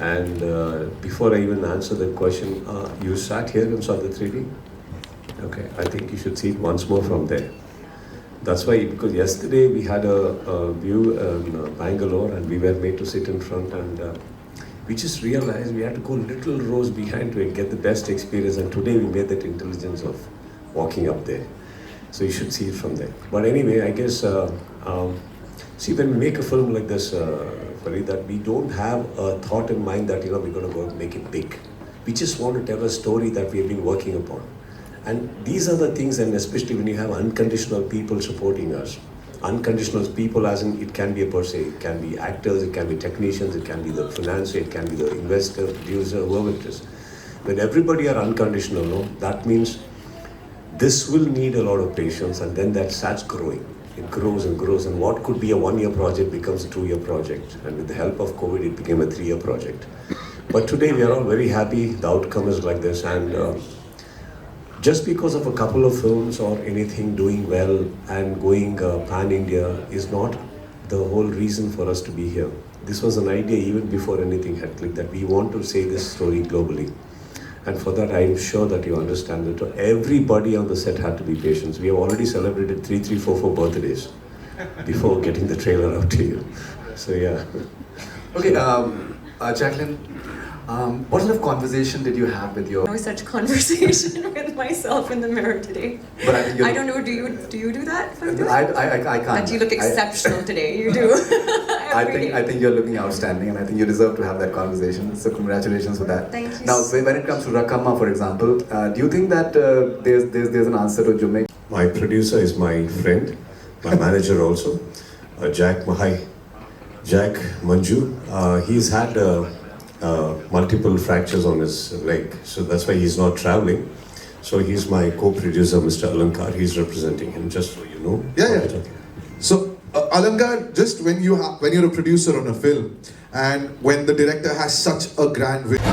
And before I even answer that question, you sat here and saw the 3D? Okay, I think you should see it once more from there. That's why, because yesterday we had a view in Bangalore and we were made to sit in front, and we just realized we had to go little rows behind to get the best experience, and today we made that intelligence of walking up there. So you should see it from there. But anyway, I guess, see, when we make a film like this, Farid, that we don't have a thought in mind that, we're going to go and make it big. We just want to tell a story that we have been working upon. And these are the things, and especially when you have unconditional people supporting us. Unconditional people, as in, it can be a per se, it can be actors, it can be technicians, it can be the financier, it can be the investor, producer, whoever it is. When everybody are unconditional, no, that means this will need a lot of patience, and then that starts growing. It grows and grows, and what could be a 1-year project becomes a 2-year project. And with the help of COVID, it became a 3-year project. But today we are all very happy, the outcome is like this, and just because of a couple of films or anything doing well and going pan-India is not the whole reason for us to be here. This was an idea even before anything had clicked, that we want to say this story globally. And for that, I'm sure that you understand that everybody on the set had to be patient. We have already celebrated 3, 4 birthdays before getting the trailer out to you. So yeah. Okay, Jacqueline, what sort of conversation did you have with your... No such conversation with myself in the mirror today. But I think I don't know, do you do that? I can't. But you look exceptional today, you do. I think you're looking outstanding, and I think you deserve to have that conversation. So congratulations for that. Thank you. Now, when it comes to Rakama, for example, do you think that there's an answer to Jumek? My producer is my friend, my manager also, Jack Manju. He's had multiple fractures on his leg, so that's why he's not traveling. So he's my co-producer, Mr. Alankar. He's representing him, just so you know. Yeah. So Alankar, just when you're a producer on a film, and when the director has such a grand vision.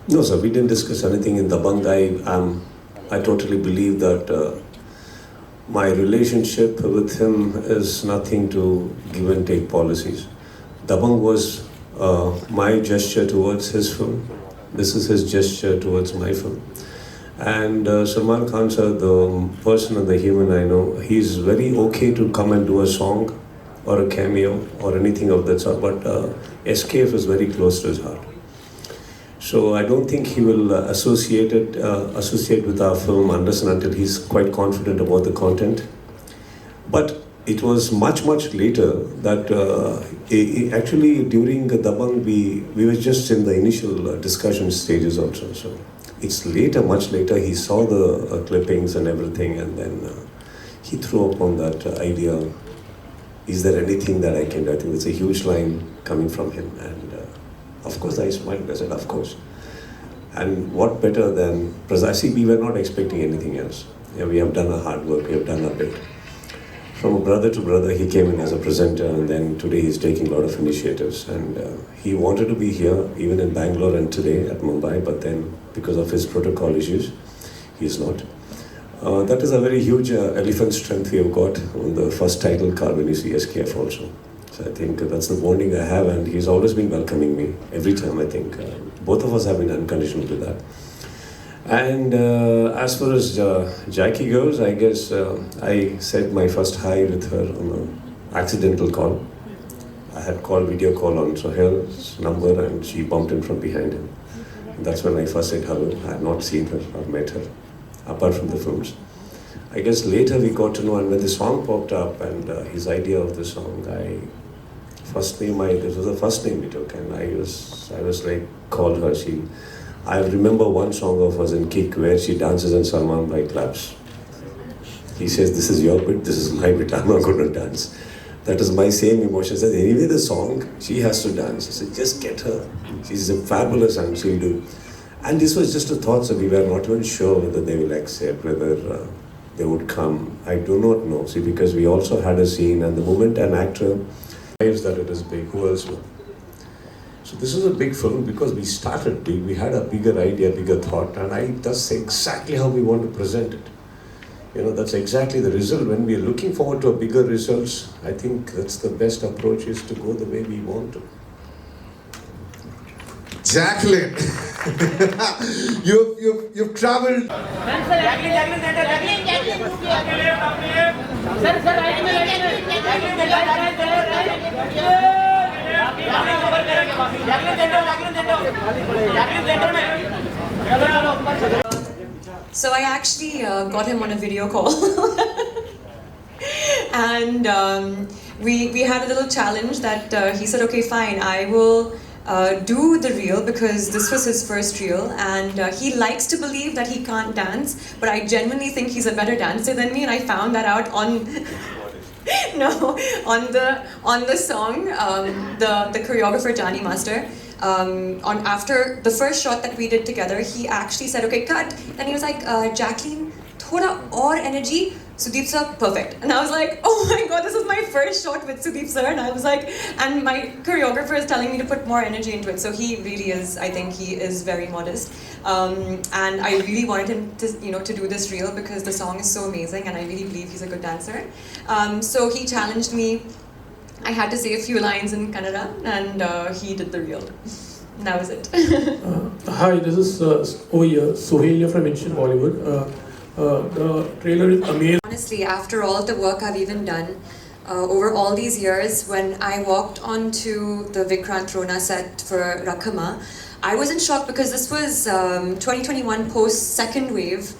No, sir, we didn't discuss anything in Dabang. I totally believe that my relationship with him is nothing to give and take policies. Dabang was my gesture towards his film. This is his gesture towards my film. And Salman Khan, sir, the person and the human I know, he's very okay to come and do a song or a cameo or anything of that sort, but SKF is very close to his heart. So I don't think he will associate with our film unless and until he's quite confident about the content. But it was much later that actually during the Dabang we were just in the initial discussion stages also. So it's later, much later, he saw the clippings and everything, and then he threw up on that idea. Is there anything that I can do? I think it's a huge line coming from him, and of course I smiled. I said, of course. And what better than precisely, we were not expecting anything else. Yeah, we have done our hard work, we have done our bit. From a brother to brother, he came in as a presenter, and then today he's taking a lot of initiatives. And he wanted to be here, even in Bangalore and today at Mumbai, but then because of his protocol issues, he's not. That is a very huge elephant strength we have got on the first title card when you see SKF also. So I think that's the bonding I have, and he's always been welcoming me every time. I think both of us have been unconditional with that. And as far as Jackie goes, I guess I said my first hi with her on an accidental call. I had video call on Sohail's number, and she bumped in from behind him. And that's when I first said hello. I had not seen her or met her, apart from the films. I guess later we got to know, and when the song popped up and his idea of the song, this was the first name we took, and I was like, called her. I remember one song of hers in Kick where she dances and Salman Bhai claps. He says, this is your bit, this is my bit, I'm not going to dance. That is my same emotion. I said, anyway, the song, she has to dance. I said, just get her. She's a fabulous and she'll do. And this was just a thought, so we were not even sure whether they will accept, whether they would come. I do not know. See, because we also had a scene, and the moment an actor knows that it is big, who else will? So this is a big film because we started big. We had a bigger idea, bigger thought, and that's exactly how we want to present it. You know, that's exactly the result. When we are looking forward to a bigger results, I think that's the best approach, is to go the way we want to. Jacqueline, you've traveled. So I actually got him on a video call. And we had a little challenge that he said, okay, fine, I will do the reel, because this was his first reel, and he likes to believe that he can't dance, but I genuinely think he's a better dancer than me, and I found that out on no, on the song. The choreographer Jani Master, on after the first shot that we did together, he actually said, okay, cut, and he was like, Jacqueline, thoda aur energy. Sudeep sir, perfect. And I was like, oh my god, this is my first shot with Sudeep sir. And I was like, and my choreographer is telling me to put more energy into it. So he really is, I think he is very modest. And I really wanted him to, to do this reel because the song is so amazing and I really believe he's a good dancer. So he challenged me. I had to say a few lines in Kannada and he did the reel. And that was it. Hi, this is Sohail from Ancient Bollywood. The trailer is amazing. Honestly, after all of the work I've even done over all these years, when I walked onto the VikrantRona set for Rakama, I was in shock because this was 2021 post second wave,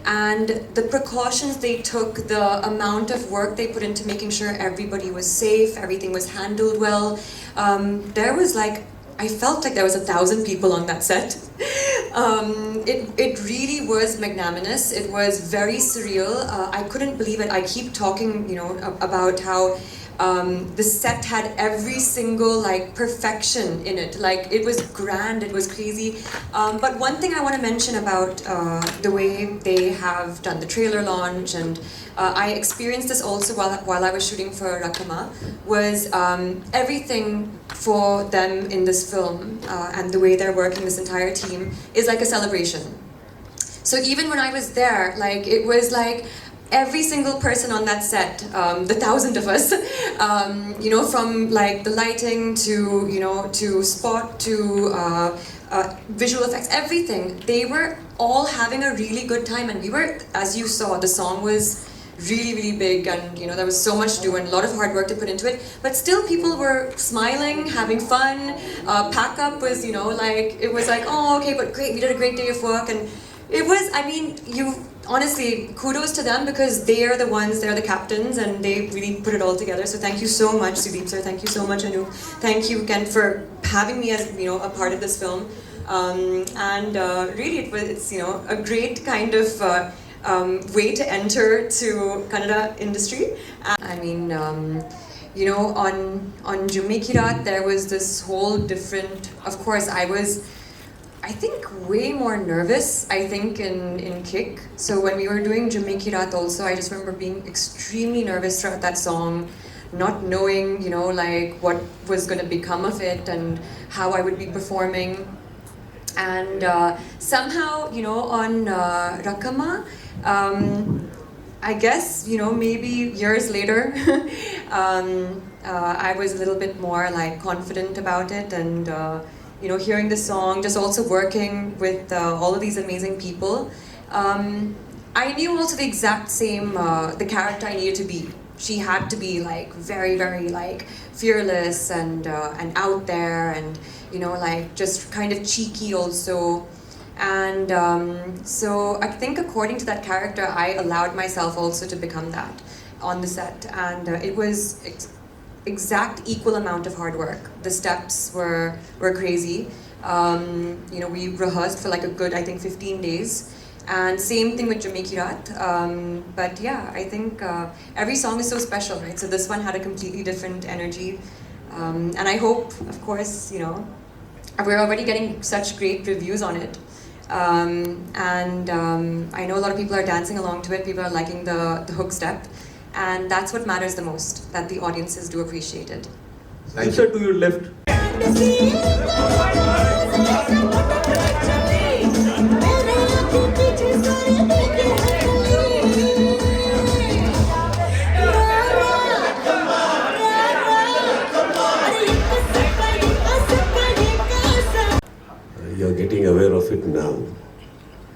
and the precautions they took, the amount of work they put into making sure everybody was safe, everything was handled well. There was like, I felt like there was 1,000 people on that set. It really was magnanimous. It was very surreal. I couldn't believe it. I keep talking, about how the set had every single perfection in it. Like, it was grand, it was crazy. But one thing I want to mention about the way they have done the trailer launch, and I experienced this also while I was shooting for Rakama, was everything for them in this film and the way they're working, this entire team, is like a celebration. So even when I was there, it was like every single person on that set, the 1,000 of us, from the lighting to spot to visual effects, everything, they were all having a really good time, and we were, as you saw, the song was really, really big, and there was so much to do and a lot of hard work to put into it, but still people were smiling, having fun. Pack up was, it was like, oh, okay, but great, we did a great day of work, and it was, honestly, kudos to them, because they're the captains, and they really put it all together. So thank you so much, Sudeep sir, thank you so much, Anu, thank you again for having me as, a part of this film. Really it's a great kind of way to enter to Kannada industry. On Jummi Ki Raat, there was this whole different, of course, I think way more nervous, in Kick. So when we were doing Jummi Ki Raat also, I just remember being extremely nervous throughout that song, not knowing, what was going to become of it and how I would be performing. And somehow, on Rakama, I guess, maybe years later, I was a little bit more confident about it, and hearing the song, just also working with all of these amazing people. I knew also the exact same, the character I needed to be. She had to be very, very fearless and out there, and just kind of cheeky also. And so I think according to that character, I allowed myself also to become that on the set, and it was exact equal amount of hard work. The steps were crazy. We rehearsed for a good, 15 days, And same thing with Jamaica Raat. But yeah, I think every song is so special, right? So this one had a completely different energy. And I hope, of course, we're already getting such great reviews on it. And I know a lot of people are dancing along to it, people are liking the hook step. And that's what matters the most, that the audiences do appreciate it. Thank Sir, you. to your left. You're getting aware of it now.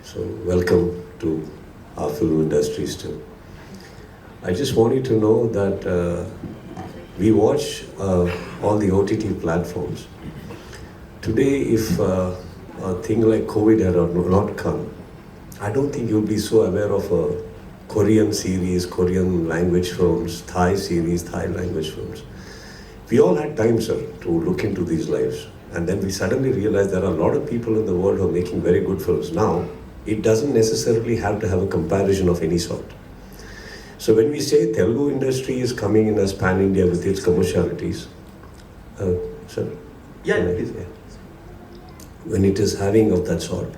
So welcome to our film industry still. I just want you to know that we watch all the OTT platforms. Today, if a thing like COVID had not come, I don't think you'll be so aware of a Korean series, Korean language films, Thai series, Thai language films. We all had time, sir, to look into these lives. And then we suddenly realized there are a lot of people in the world who are making very good films. Now, it doesn't necessarily have to have a comparison of any sort. So when we say Telugu industry is coming in as pan-India with its commercialities, sir? Yeah, please. When it is having of that sort,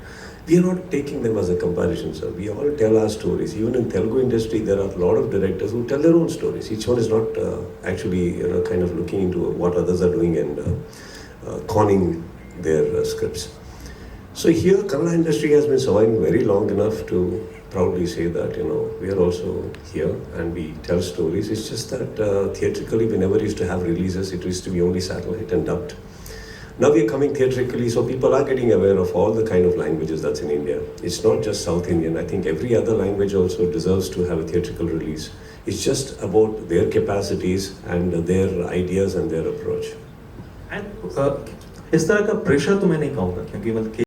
we are not taking them as a comparison, sir. We all tell our stories. Even in Telugu industry, there are a lot of directors who tell their own stories. Each one is not actually kind of looking into what others are doing and conning their scripts. So here, Kannada industry has been surviving very long enough to proudly say that, we are also here and we tell stories. It's just that theatrically, we never used to have releases. It used to be only satellite and dubbed. Now we are coming theatrically, so people are getting aware of all the kind of languages that's in India. It's not just South Indian. I think every other language also deserves to have a theatrical release. It's just about their capacities and their ideas and their approach. And इस तरह का pressure तो मैं नहीं कहूँगा क्योंकि मतलब